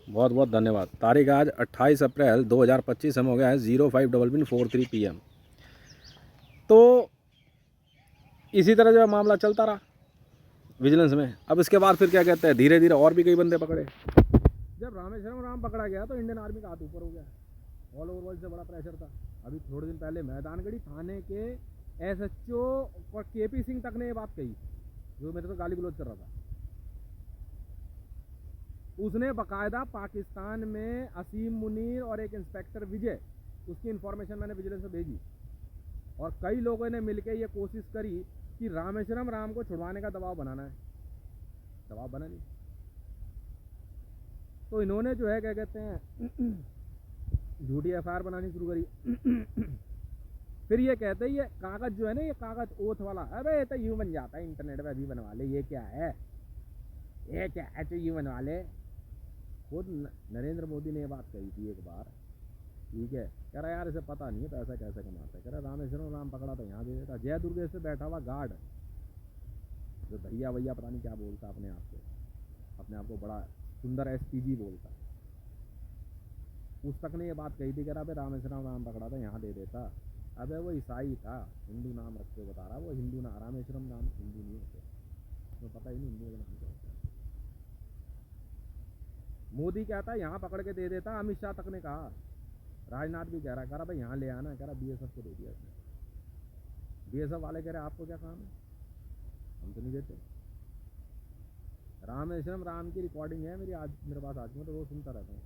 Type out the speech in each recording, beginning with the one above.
बहुत बहुत धन्यवाद। तारीख आज 28 अप्रैल 2025, हम हो गया है 050043 PM। तो इसी तरह जो है मामला चलता रहा विजिलेंस में। अब इसके बाद फिर क्या कहते हैं, धीरे धीरे और भी कई बंदे पकड़े। जब रामेश्वरम राम पकड़ा गया तो इंडियन आर्मी का हाथ ऊपर हो गया। ऑल ओवर वर्ल्ड से बड़ा प्रेशर था। अभी थोड़े दिन पहले मैदानगढ़ी थाने के SHO और KP सिंह तक ने ये बात कही, जो मेरे से गाली गलौज कर रहा था। उसने बाकायदा पाकिस्तान में असीम मुनीर और एक इंस्पेक्टर विजय, उसकी इन्फॉर्मेशन मैंने विजिलेंस में भेजी, और कई लोगों ने मिलकर ये कोशिश करी कि रामेश्वरम राम को छुड़वाने का दबाव बनाना है। दबाव बना नहीं, तो इन्होंने जो है क्या कहते हैं झूठी FIR बनानी शुरू करी। फिर ये कहते हैं ये कागज जो है ना, ये कागज ओथ वाला, अबे ये तो यूं बन जाता है इंटरनेट पे, अभी बनवा ले, ये क्या है, ये क्या है, तो यूं बनवा ले। खुद नरेंद्र मोदी ने ये बात कही थी एक बार, ठीक है। कह रहा यार इसे पता नहीं है पैसा कैसे कमाता है। कह रहा रामेश्वरम राम पकड़ा तो यहाँ दे देता। जय दुर्गे से बैठा हुआ गार्ड, जो भैया भैया पता नहीं क्या बोलता अपने आप को, अपने आप को बड़ा सुंदर SPG बोलता, उस तक ने ये बात कही थी। कह रहा रामेश्वरम राम पकड़ा था यहाँ दे देता। अबे वो ईसाई था, हिंदू नाम रख के बता रहा, वो हिंदू ना, रामेश्वरम राम हिंदू नहीं होते, तो पता ही नहीं हिंदू का नाम क्या होता है। मोदी कहता है यहाँ पकड़ के दे देता, अमित शाह तक ने कहा, राजनाथ भी कह रहा भाई यहाँ ले आना। कह रहा BSF को दे दिया इसने। BSF वाले कह रहे आपको क्या काम है, हम तो नहीं देते। रामेश्वरम राम की रिकॉर्डिंग है मेरी, आज मेरे पास आज में, तो वो सुनता रहता हूँ।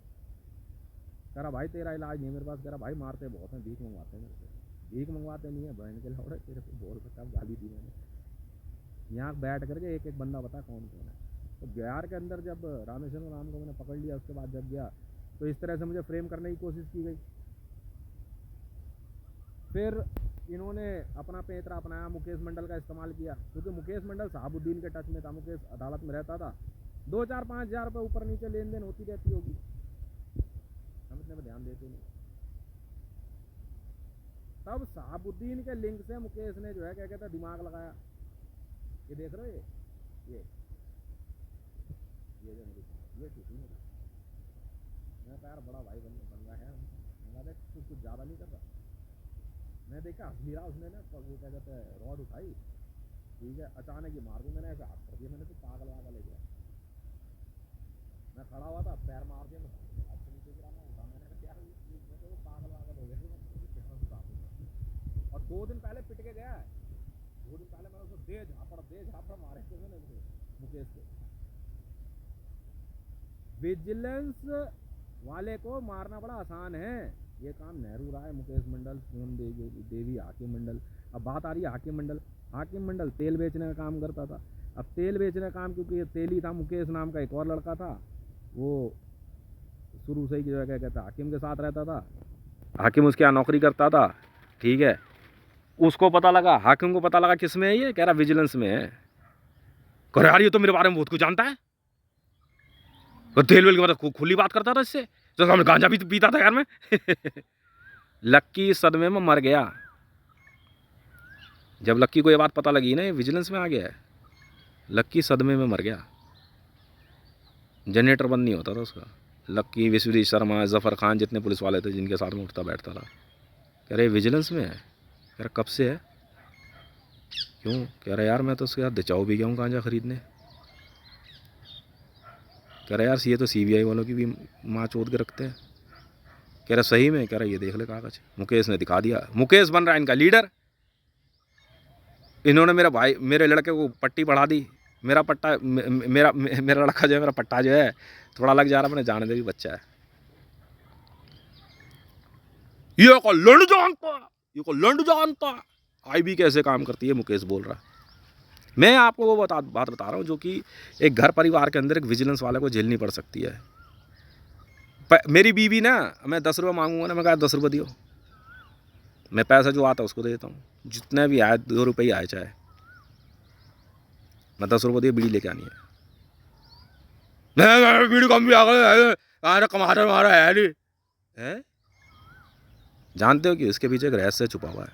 कह रहा भाई तेरा इलाज नहीं मेरे पास। कह रहा भाई मारते बहुत हैं, भीख मंगवाते हैं मेरे से। भीख मंगवाते नहीं है बहन के लौड़े, तेरे को बोल सकता, गाली दी मैंने। यहाँ बैठ करके एक एक बंदा बता कौन कौन है। तो बिहार के अंदर जब रामेश्वरम राम को मैंने पकड़ लिया, उसके बाद जब गया तो इस तरह से मुझे फ्रेम करने की कोशिश की गई। फिर इन्होंने अपना पेंतरा अपनाया, मुकेश मंडल का इस्तेमाल किया, क्योंकि मुकेश मंडल शहाबुद्दीन के टच में था। मुकेश अदालत में रहता था, 2-4-5 हज़ार रुपये ऊपर नीचे लेन देन होती रहती होगी, हम इतने पर ध्यान देते नहीं। तब शहाबुद्दीन के लिंक से मुकेश ने जो है क्या कहते हैं दिमाग लगाया। ये देख रहे हो, ये जो मेरी ये ठीक नहीं होता। मैं कहा यार बड़ा भाई बन रहा है, मैं कुछ ज़्यादा नहीं कर रहा। मैं देखा हीरा उसने ना वो क्या कहते हैं रॉड उठाई, ठीक है, अचानक ही मार दूँ, मैंने ऐसे हाथ कर दिया, मैंने तो पागल वागल ले गया। मैं खड़ा हुआ था, पैर मार दिया, मैं नीचे गिरा, मैं उठा, मैंने क्या तो पागल वागल हो गया। और 2 दिन पहले पिट के गया है, 2 दिन पहले मैंने उसको दे झापड़ मारे थे मैंने उसे, मुकेश को। विजिलेंस वाले को मारना बड़ा आसान है, ये काम नेहरू राय, मुकेश मंडल, सोन देवी, हाकिम मंडल। अब बात आ रही है हाकिम मंडल। हाकिम मंडल तेल बेचने का काम करता था। अब तेल बेचने का काम, क्योंकि ये तेली था, मुकेश नाम का एक और लड़का था, वो शुरू से ही जो है क्या कहता है हाकिम के साथ रहता था। हाकिम उसके यहाँ नौकरी करता था, ठीक है। उसको पता लगा, हाकिम को पता लगा किस में है ये, कह रहा विजिलेंस में है। कह रहा यार ये तो मेरे बारे में बहुत कुछ जानता है, तो तेल वेल की मतलब खुली बात करता था इससे, तो हमने गांजा भी पीता था यार मैं। लक्की सदमे में मर गया। जब लक्की को ये बात पता लगी ना ये विजिलेंस में आ गया है, लक्की सदमे में मर गया। जनरेटर बंद नहीं होता था उसका। लक्की, विश्वजीत शर्मा, जफ़र खान, जितने पुलिस वाले थे जिनके साथ में उठता बैठता था, कह रहे विजिलेंस में है। कह रहा कब से है, क्यों? कह रहा यार मैं तो उसके साथ दिचाऊ भी गया हूँ गांजा खरीदने। कह रहा यार ये तो CBI वालों की भी माँ चोद के रखते हैं। कह रहा सही में? कह रहा ये देख ले कागज। मुकेश ने दिखा दिया, मुकेश बन रहा है इनका लीडर। इन्होंने मेरे लड़के को पट्टी बढ़ा दी। मेरा पट्टा मेरा लड़का जो है, मेरा पट्टा जो है थोड़ा लग जा रहा, मैंने जाने दे भी बच्चा है। ये को लंड जानता, ये को लंड जानता, IB कैसे काम करती है, मुकेश बोल रहा। मैं आपको वो बात बता रहा हूँ जो कि एक घर परिवार के अंदर एक विजिलेंस वाले को झेलनी पड़ सकती है। मेरी बीवी ना, मैं 10 रुपये मांगूंगा ना, मैं कहा 10 रुपये दियो, मैं पैसा जो आता उसको दे देता हूँ, जितने भी आए 2 रुपये ही आए चाहे, मैं 10 रुपये दिए बीड़ी लेके आनी है। नहीं बीड़ी कम भी आ गए, कमाटर मारा है। जानते हो कि इसके पीछे एक रहस्य छुपा हुआ है।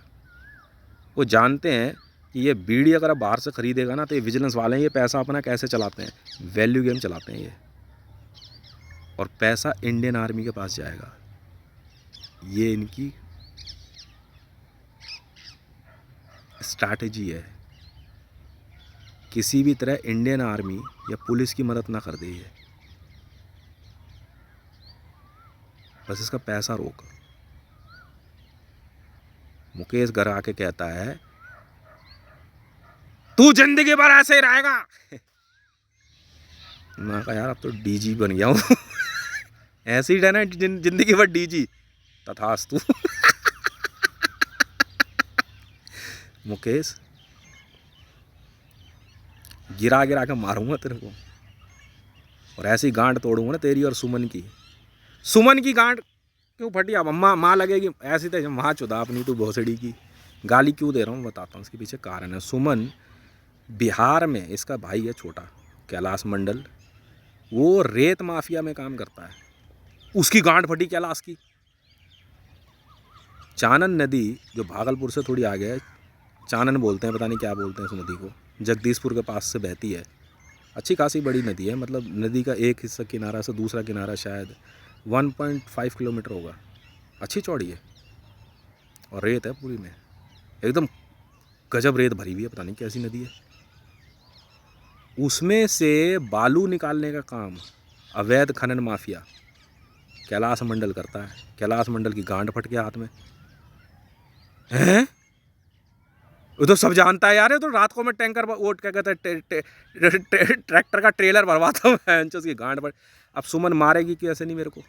वो जानते हैं कि ये बीड़ी अगर आप बाहर से खरीदेगा ना, तो ये विजिलेंस वाले हैं, ये पैसा अपना कैसे चलाते हैं, वैल्यू गेम चलाते हैं ये। और पैसा इंडियन आर्मी के पास जाएगा। ये इनकी स्ट्रैटेजी है। किसी भी तरह इंडियन आर्मी या पुलिस की मदद ना कर दे ये, बस इसका पैसा रोक। मुकेश घर आके कहता है तू जिंदगी भर ऐसे ही रहेगा। मैं कहा यार अब तो डीजी बन गया हूँ। ऐसे ही रहना जिंदगी भर डीजी, तथास्तु। मुकेश गिरा गिरा के मारूंगा तेरे को, और ऐसी गांड तोड़ूंगा ना तेरी और सुमन की। सुमन की गांड क्यों फटी? अब अम्मा माँ लगेगी ऐसी तो माँ चुदा अपनी तू भोसड़ी की। गाली क्यों दे रहा हूँ बताता हूँ, उसके पीछे कारण है। सुमन बिहार में, इसका भाई है छोटा कैलाश मंडल, वो रेत माफिया में काम करता है। उसकी गांड फटी कैलाश की। चानन नदी जो भागलपुर से थोड़ी आगे है, चानन बोलते हैं, पता नहीं क्या बोलते हैं उस नदी को, जगदीशपुर के पास से बहती है। अच्छी खासी बड़ी नदी है, मतलब नदी का एक हिस्सा किनारा से दूसरा किनारा शायद 1.5 किलोमीटर होगा। अच्छी चौड़ी है और रेत है पूरी में, एकदम गजब रेत भरी हुई है, पता नहीं कैसी नदी है। उसमें से बालू निकालने का काम अवैध खनन माफिया कैलाश मंडल करता है। कैलाश मंडल की गांड फट गया हाथ में। हैं? वो तो सब जानता है यार। ये तो रात को मैं टैंकर वो क्या कहते हैं ट्रैक्टर का ट्रेलर भरवाता हूँ उसकी गांड फट। अब सुमन मारेगी कि ऐसे नहीं मेरे को,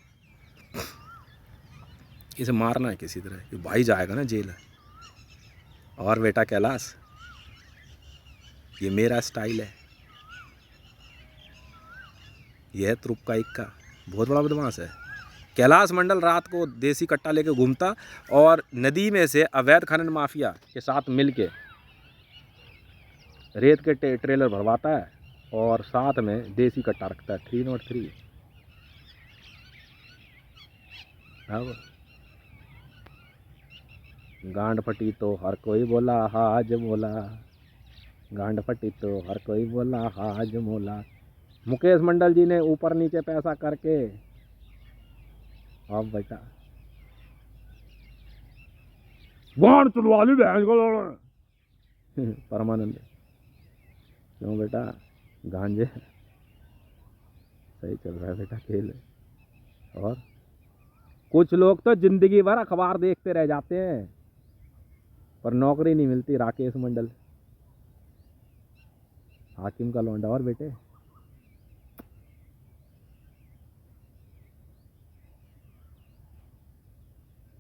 इसे मारना है किसी तरह, ये भाई जाएगा ना जेल। और बेटा कैलाश, ये मेरा स्टाइल है। यह है तुरुप का इक्का, बहुत बड़ा बदमाश है। कैलाश मंडल रात को देसी कट्टा लेके घूमता और नदी में से अवैध खनन माफिया के साथ मिलके रेत के ट्रेलर भरवाता है और साथ में देसी कट्टा रखता है 303। अब गांड फटी तो हर कोई बोला हाज मोला, गांड फटी तो हर कोई बोला हाज मोला। मुकेश मंडल जी ने ऊपर नीचे पैसा करके अब बेटा गांड चलवा ली बहन को। परमानंद क्यों बेटा, गांजे सही चल रहा है बेटा खेल। और कुछ लोग तो जिंदगी भर अखबार देखते रह जाते हैं पर नौकरी नहीं मिलती। राकेश मंडल हाकिम का लौंडा। और बेटे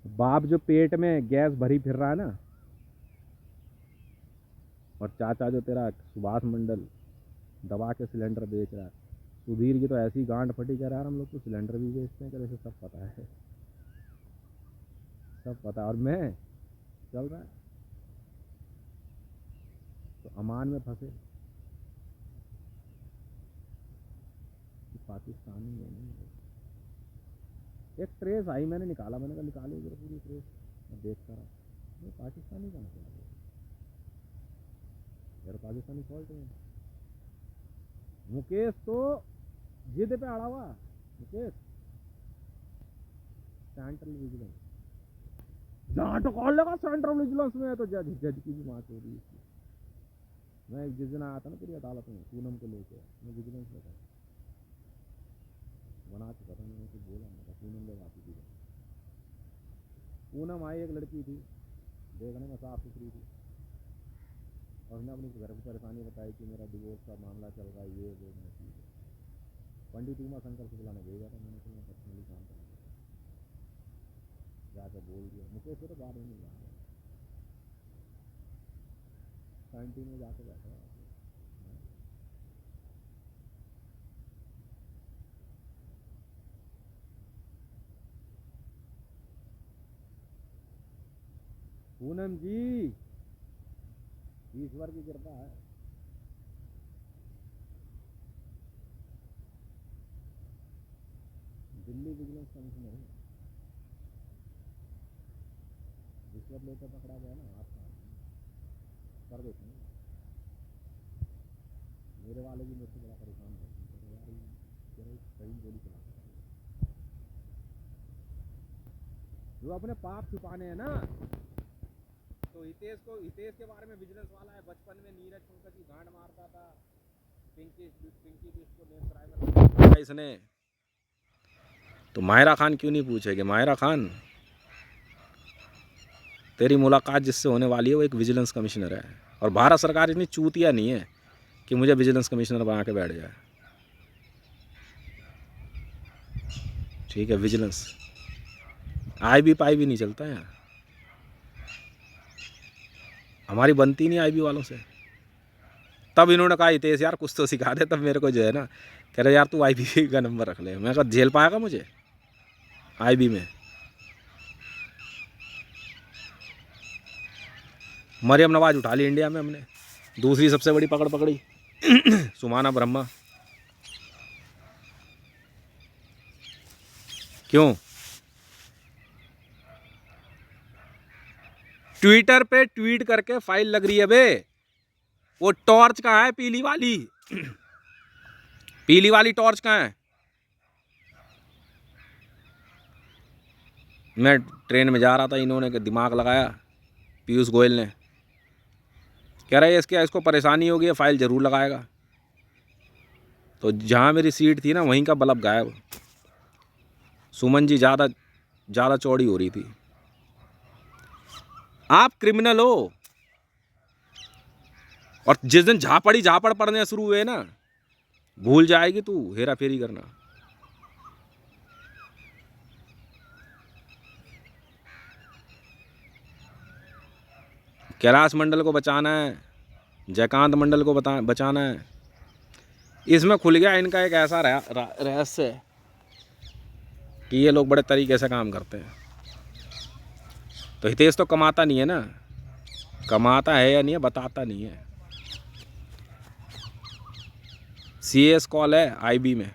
बाप जो पेट में गैस भरी फिर रहा है ना, और चाचा जो तेरा सुभाष मंडल दबा के सिलेंडर बेच रहा है, सुधीर की तो ऐसी गांड फटी कह रहा है हम लोग तो सिलेंडर भी बेचते हैं, कैसे सब पता है, सब पता। और मैं चल रहा है तो अमान में फंसे पाकिस्तानी है नहीं। एक ट्रेस आई, मैंने निकाला, मैंने कहा निकाली पूरी ट्रेस, मैं देखता रहा ये पाकिस्तानी कहाँ से आ गया यार, पाकिस्तानी फॉल्ट है। मुकेश तो जिद पे अड़ा हुआ। मुकेश सेंट्रल विजिलेंस जहाँ तो कॉल लगा सेंट्रल विजिलेंस में, तो जज की भी माँ चोरी इसकी। मैं जिस दिन आया था ना तेरी अदालत में पूनम को लेके, मैं विजिलेंस लगा बना चुका था, मैंने कुछ बोला नहीं था। पूनम लोग आती थी, पूनम आई एक लड़की थी देखने में साफ सुथरी थी, और उसने अपनी घर की परेशानी बताई कि मेरा डिवोर्स का मामला चल रहा है, ये वो मैं चीज़। पंडित उमा शंकर शुक्ला ने भेजा था, मैंने तुम्हें पर्सनली काम करना जाकर बोल दिया। मुकेश को तो बाद में नहीं जाना, कैंटीन में जाके बैठा है। पूनम जी ईश्वर की कृपा है। दिल्ली विजिलेंस कमिश्नर है, रिश्वत लेकर पकड़ा गया ना, आप कर देते हैं। मेरे वाले भी मेरे से बड़ा परेशान है यार, सही गोली चला जो अपने पाप छुपाने हैं ना। तो हितेश के बारे में विजिलेंस वाला है, बचपन में नीरज पंकज की गांड मारता था, पिंकी को नेम क्राइम इसने। तो मायरा खान क्यों नहीं पूछेगी? मायरा खान, तेरी मुलाकात जिससे होने वाली है वो एक विजिलेंस कमिश्नर है, और भारत सरकार इतनी चूतिया नहीं है कि मुझे विजिलेंस कमिश्नर बना के बैठ जाए। ठीक है, विजिलेंस आईबी पाई भी नहीं चलता है, हमारी बनती नहीं आईबी वालों से। तब इन्होंने कहा हितेश यार कुछ तो सिखा दे, तब मेरे को जो है ना कह रहे यार तू आईबी का नंबर रख ले। मैं कहा झेल पाएगा मुझे आईबी में? मरियम नवाज उठा ली इंडिया में हमने, दूसरी सबसे बड़ी पकड़ पकड़ी सुमाना ब्रह्मा। क्यों? ट्विटर पे ट्वीट करके फाइल लग रही है बे। वो टॉर्च कहाँ है पीली वाली? पीली वाली टॉर्च कहाँ है? मैं ट्रेन में जा रहा था, इन्होंने दिमाग लगाया पीयूष गोयल ने, कह रहा है इसको परेशानी होगी, फाइल जरूर लगाएगा। तो जहाँ मेरी सीट थी ना वहीं का बल्ब गायब। सुमन जी ज़्यादा चौड़ी हो रही थी। आप क्रिमिनल हो, और जिस दिन झापड़ पड़ने शुरू हुए ना, भूल जाएगी तू हेरा फेरी करना। कैलाश मंडल को बचाना है, जयकांत मंडल को बचाना है। इसमें खुल गया इनका एक ऐसा रहस्य कि ये लोग बड़े तरीके से काम करते हैं। तो हितेश तो कमाता नहीं है ना, कमाता है या नहीं है बताता नहीं है। सीएस कॉल है आईबी में,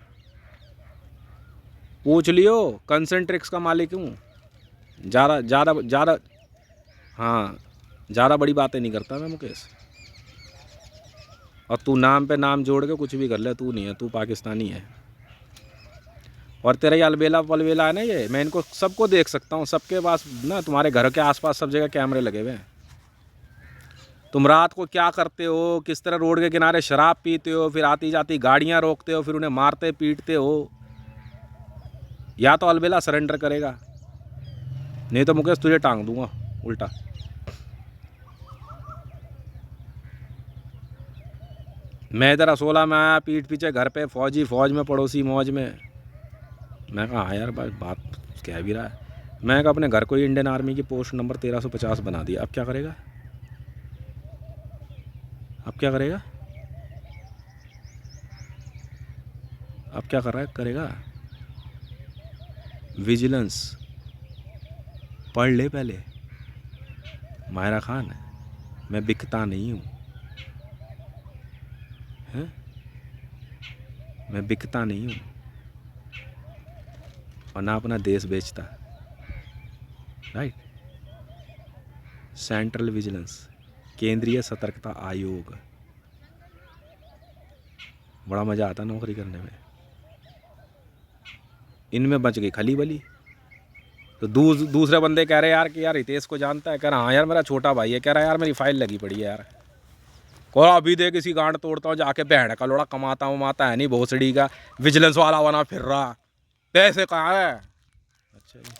पूछ लियो कंसेंट्रिक्स का मालिक हूँ। ज़्यादा हाँ, ज़्यादा बड़ी बातें नहीं करता मैं मुकेश। और तू नाम पे नाम जोड़ के कुछ भी कर ले, तू नहीं है, तू पाकिस्तानी है। और तेरा ये अलबेला पलबेला है ना, ये मैं इनको सबको देख सकता हूँ, सबके पास ना, तुम्हारे घर के आसपास सब जगह कैमरे लगे हुए हैं। तुम रात को क्या करते हो, किस तरह रोड के किनारे शराब पीते हो, फिर आती जाती गाड़ियाँ रोकते हो, फिर उन्हें मारते पीटते हो। या तो अलबेला सरेंडर करेगा, नहीं तो मुकेश तुझे टांग दूंगा उल्टा। मैं इधर असोला में आया, पीठ पीछे घर पे फौज में, पड़ोसी मौज में। मैं कहा हाँ यार बात कह भी रहा है। मैं कहा अपने घर को ही इंडियन आर्मी की पोस्ट नंबर 1350 बना दिया, अब क्या करेगा? अब क्या करेगा? अब क्या करेगा? विजिलेंस पढ़ ले पहले। मायरा खान, मैं बिकता नहीं हूँ, हैं? मैं बिकता नहीं हूँ, और ना अपना देश बेचता। राइट? सेंट्रल विजिलेंस, केंद्रीय सतर्कता आयोग, बड़ा मज़ा आता नौकरी करने में। इनमें बच गई खली बली। तो दूसरे बंदे कह रहे यार कि यार हितेश को जानता है? कह रहा हाँ यार मेरा छोटा भाई है। कह रहा यार मेरी फाइल लगी पड़ी है यार। को अभी दे किसी गांड तोड़ता हूँ जाके, बहन का लोड़ा कमाता हूँ, माता है नहीं भोसड़ी का, विजिलेंस वाला बना फिर रहा, पैसे कहाँ है? अच्छा जी,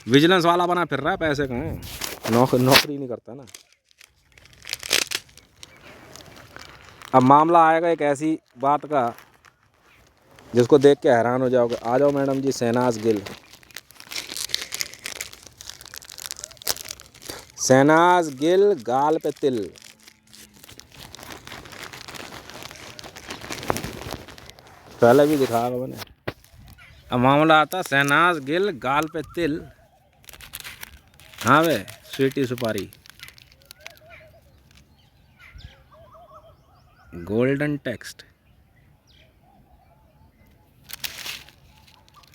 विजिलेंस वाला बना फिर रहा है, पैसे कहाँ हैं? नौकरी नहीं करता ना। अब मामला आएगा एक ऐसी बात का जिसको देख के हैरान हो जाओगे। आ जाओ मैडम जी। शहनाज गिल, शहनाज गिल गाल पे तिल। पहले भी दिखाया मैंने। अब मामला आता शहनाज गिल गाल पे तिल। हाँ वे स्वीटी सुपारी, गोल्डन टेक्स्ट,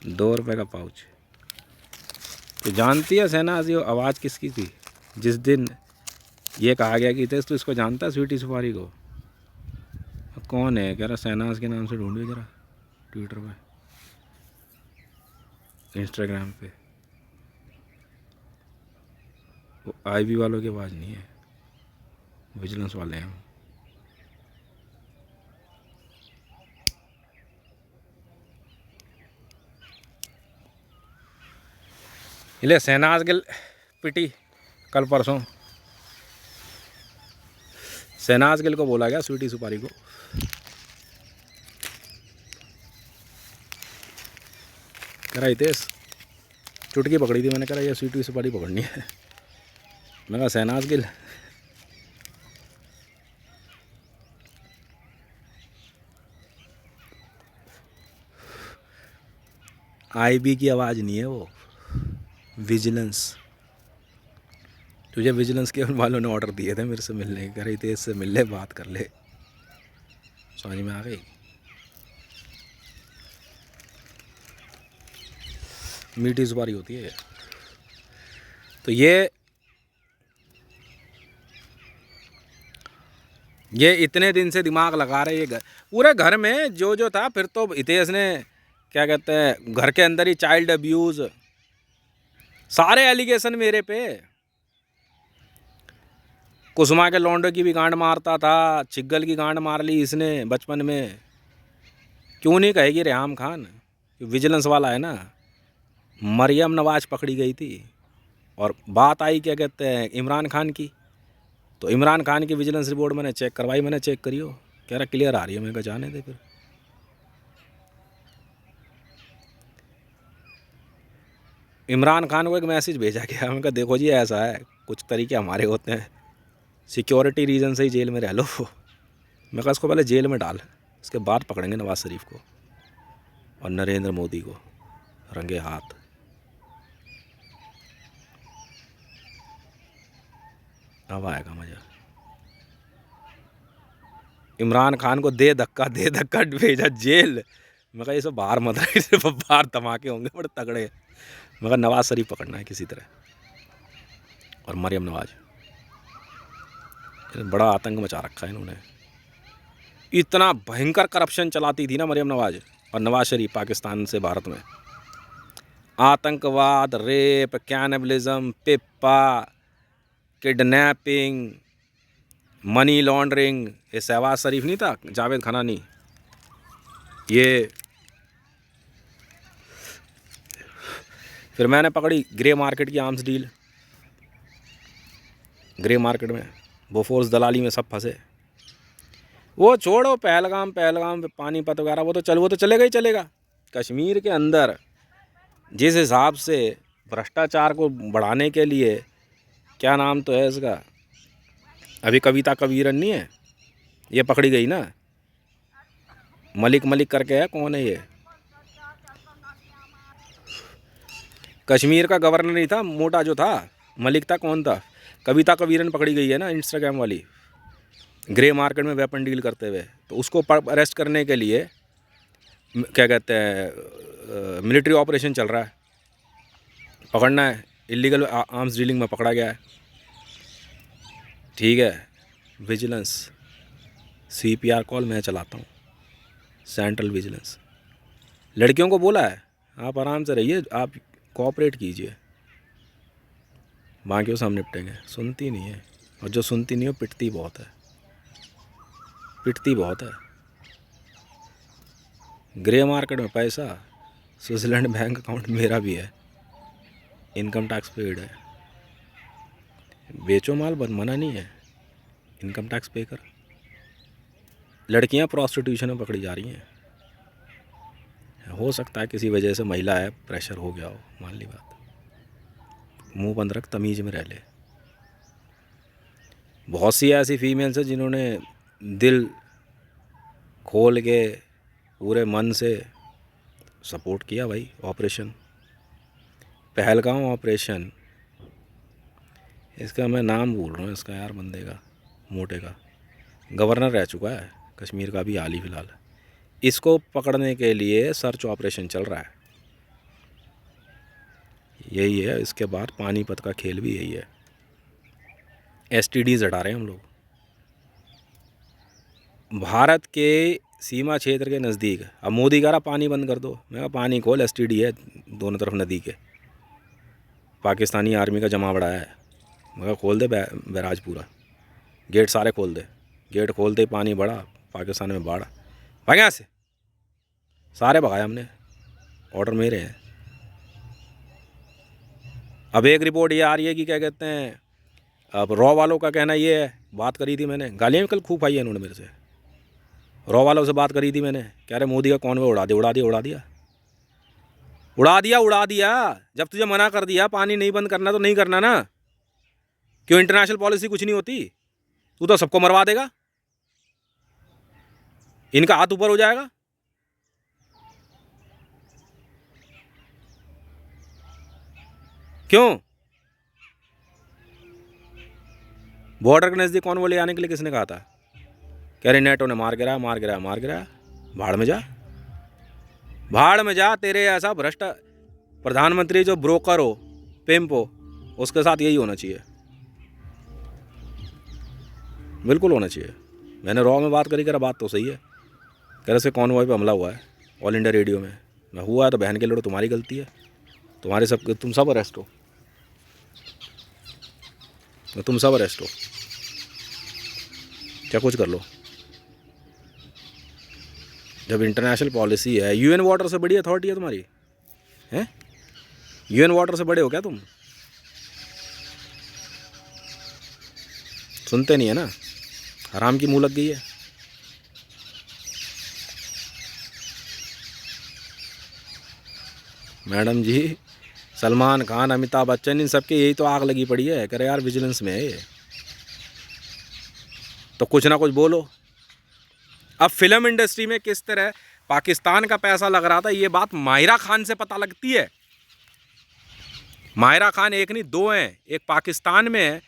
2 रुपए का पाउच। तो जानती है शहनाज ये आवाज़ किसकी थी? जिस दिन ये कहा गया कि तेज तो इसको जानता है स्वीटी सुपारी को? कौन है? कह रहा शहनाज के नाम से ढूंढिए ज़रा ट्विटर पे। इंस्टाग्राम पे। वो आईबी वालों की आवाज़ नहीं है, विजिलेंस वाले हैं। इले शहनाज गिल पिटी कल परसों, शहनाज गिल को बोला गया स्वीटी सुपारी को, कह रहा हितेश चुटकी पकड़ी थी, मैंने कहा ये स्वीटी सुपारी पकड़नी है। मैं कहा शहनाज गिल आईबी की आवाज़ नहीं है वो, विजिलेंस। तुझे विजिलेंस के वालों ने ऑर्डर दिए थे मेरे से मिलने, कह रही थी इससे मिल ले, बात कर ले, समझ में आ गई। मीठी सुपारी होती है। तो ये इतने दिन से दिमाग लगा रहे, ये पूरे घर में जो था। फिर तो हितेश ने क्या कहते हैं, घर के अंदर ही चाइल्ड अब्यूज़, सारे एलिगेशन मेरे पे। कुसुमा के लौंडे की भी गांड मारता था, छिग्गल की गांड मार ली इसने बचपन में। क्यों नहीं कहेगी रेहाम खान, विजिलेंस वाला है ना। मरियम नवाज पकड़ी गई थी और बात आई क्या कहते हैं इमरान खान की, तो इमरान खान की विजिलेंस रिपोर्ट मैंने चेक करवाई, मैंने चेक करी हो, कह रहा क्लियर आ रही है। मैं कहा जाने दे फिर। इमरान खान को एक मैसेज भेजा गया, मैं कहा देखो जी ऐसा है, कुछ तरीके हमारे होते हैं, सिक्योरिटी रीज़न से ही जेल में रह लो। मैं कहा इसको पहले जेल में डाल, उसके बाद पकड़ेंगे नवाज शरीफ को और नरेंद्र मोदी को रंगे हाथ। अब आएगा मज़ा। इमरान खान को दे धक्का भेजा जेल। मैं कहा ये सब बाहर मत रहे, सिर्फ बाहर धमाके होंगे बड़े तगड़े। मैं कहा नवाज शरीफ पकड़ना है किसी तरह, और मरियम नवाज। बड़ा आतंक मचा रखा है इन्होंने। इतना भयंकर करप्शन चलाती थी ना मरियम नवाज और नवाज शरीफ पाकिस्तान से भारत में। आतंकवाद, rape, cannibalism, Pippa, kidnapping, money laundering. ये शहबाज शरीफ नहीं था, जावेद खनानी, ये फिर मैंने पकड़ी ग्रे मार्केट की आर्म्स डील। ग्रे मार्केट में बोफोर्स दलाली में सब फंसे। वो छोड़ो, पहलगाम पानीपत वगैरह, वो तो चलेगा ही चलेगा। कश्मीर के अंदर जिस हिसाब से भ्रष्टाचार को बढ़ाने के लिए, क्या नाम तो है इसका, अभी कविता कबीरन नहीं है, ये पकड़ी गई ना, मलिक करके है, कौन है ये, कश्मीर का गवर्नर नहीं था, मोटा जो था, मलिक था, कौन था, कविता कबीरन पकड़ी गई है ना, इंस्टाग्राम वाली, ग्रे मार्केट में वेपन डील करते हुए। तो उसको अरेस्ट करने के लिए क्या कहते हैं मिलिट्री ऑपरेशन चल रहा है, पकड़ना है। इलीगल आर्म्स डीलिंग में पकड़ा गया है, ठीक है। विजिलेंस CPR कॉल मैं चलाता हूँ, सेंट्रल विजिलेंस। लड़कियों को बोला है आप आराम से रहिए, आप कोऑपरेट कीजिए, बाकियों से हम निपटेंगे। सुनती नहीं है, और जो सुनती नहीं हो पिटती बहुत है, ग्रे मार्केट में पैसा, स्विट्ज़रलैंड बैंक अकाउंट मेरा भी है, इनकम टैक्स पेड है। बेचो माल, मना नहीं है, इनकम टैक्स पे कर। लड़कियां प्रॉस्टिट्यूशन में पकड़ी जा रही हैं। हो सकता है किसी वजह से महिला है, प्रेशर हो गया हो, मान ली बात। मुंह बंद रख, तमीज़ में रह ले। बहुत सी ऐसी फीमेल्स हैं जिन्होंने दिल खोल के पूरे मन से सपोर्ट किया भाई। ऑपरेशन पहलगाम ऑपरेशन, इसका मैं नाम भूल रहा हूँ इसका यार, बंदे का, मोटे का, गवर्नर रह चुका है कश्मीर का भी हाल ही फिलहाल। इसको पकड़ने के लिए सर्च ऑपरेशन चल रहा है। यही है, इसके बाद पानीपत का खेल भी यही है। STDs हटा रहे हैं हम लोग। भारत के सीमा क्षेत्र के नज़दीक। अब मोदी कह रहा पानी बंद कर दो, मैं कहा पानी खोल, एसटीडी है दोनों तरफ नदी के, पाकिस्तानी आर्मी का जमा बड़ा है, मैं कहा खोल दे बैराज पूरा, गेट सारे खोल दे। गेट खोलते ही पानी बढ़ा, पाकिस्तान में बाढ़। भाग यहाँ से, सारे भगाए हमने, ऑर्डर मेरे हैं। अब एक रिपोर्ट ये आ रही है कि क्या कहते हैं, अब रॉ वालों का कहना ये है, बात करी थी मैंने, गालियाँ भी कल खूब आई है इन्होंने मेरे से, रॉ वालों से बात करी थी मैंने, कह रहे मोदी का कॉन्वॉय उड़ा दिया, उड़ा दिया, उड़ा दिया, उड़ा दिया, उड़ा दिया। जब तुझे मना कर दिया पानी नहीं बंद करना तो नहीं करना ना, क्यों इंटरनेशनल पॉलिसी कुछ नहीं होती, तू तो सबको मरवा देगा, इनका हाथ ऊपर हो जाएगा। क्यों बॉर्डर के नज़दीक कॉन्वॉय ले आने के लिए किसने कहा था? कह रहे नेटो ने मार गिराया, मार गिराया, मार गिराया। भाड़ में जा, भाड़ में जा, तेरे ऐसा भ्रष्ट प्रधानमंत्री जो ब्रोकर हो, पिम्प हो, उसके साथ यही होना चाहिए, बिल्कुल होना चाहिए। मैंने रॉ में बात करी, कह रहा बात तो सही है, कह रहे से कॉन्वॉय पे हमला हुआ है ऑल इंडिया रेडियो में, मैं हुआ है तो बहन के लड़ो तुम्हारी गलती है, तुम्हारे सब, तुम सब अरेस्ट हो, तुम सब अरेस्ट हो, क्या कुछ कर लो। जब इंटरनेशनल पॉलिसी है, यूएन वाटर से बड़ी अथॉरिटी है तुम्हारी, हैं? यूएन वाटर से बड़े हो क्या तुम? सुनते नहीं है ना, हराम की मुँह लग गई है। मैडम जी, सलमान खान, अमिताभ बच्चन, इन सबके यही तो आग लगी पड़ी है, कह रहे यार विजिलेंस में है ये, तो कुछ ना कुछ बोलो। अब फिल्म इंडस्ट्री में किस तरह पाकिस्तान का पैसा लग रहा था, ये बात माहिरा खान से पता लगती है। माहिरा खान एक नहीं दो हैं, एक पाकिस्तान में है,